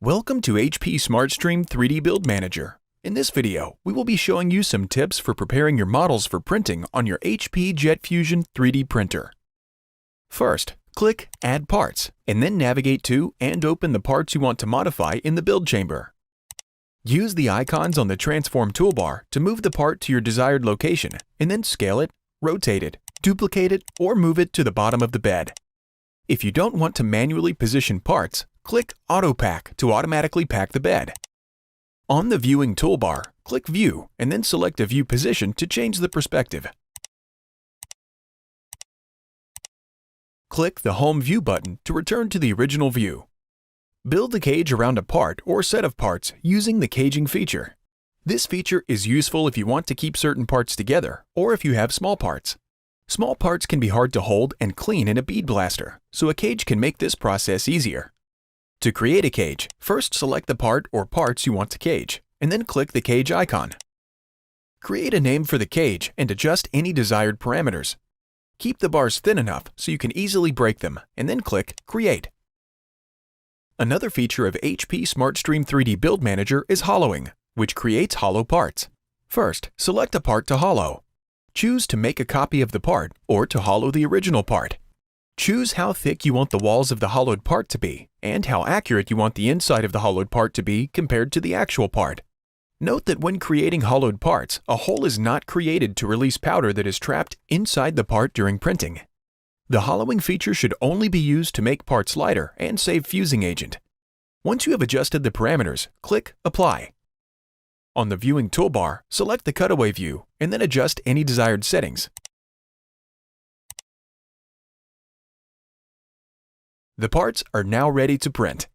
Welcome to HP SmartStream 3D Build Manager. In this video, we will be showing you some tips for preparing your models for printing on your HP Jet Fusion 3D printer. First, click Add Parts, and then navigate to and open the parts you want to modify in the build chamber. Use the icons on the Transform toolbar to move the part to your desired location, and then scale it, rotate it, duplicate it, or move it to the bottom of the bed. If you don't want to manually position parts, click Auto Pack to automatically pack the bed. On the Viewing toolbar, click View and then select a view position to change the perspective. Click the Home View button to return to the original view. Build the cage around a part or set of parts using the caging feature. This feature is useful if you want to keep certain parts together or if you have small parts. Small parts can be hard to hold and clean in a bead blaster, so a cage can make this process easier. To create a cage, first select the part or parts you want to cage, and then click the cage icon. Create a name for the cage and adjust any desired parameters. Keep the bars thin enough so you can easily break them, and then click Create. Another feature of HP SmartStream 3D Build Manager is hollowing, which creates hollow parts. First, select a part to hollow. Choose to make a copy of the part or to hollow the original part. Choose how thick you want the walls of the hollowed part to be and how accurate you want the inside of the hollowed part to be compared to the actual part. Note that when creating hollowed parts, a hole is not created to release powder that is trapped inside the part during printing. The hollowing feature should only be used to make parts lighter and save fusing agent. Once you have adjusted the parameters, click Apply. On the Viewing toolbar, select the cutaway view and then adjust any desired settings. The parts are now ready to print.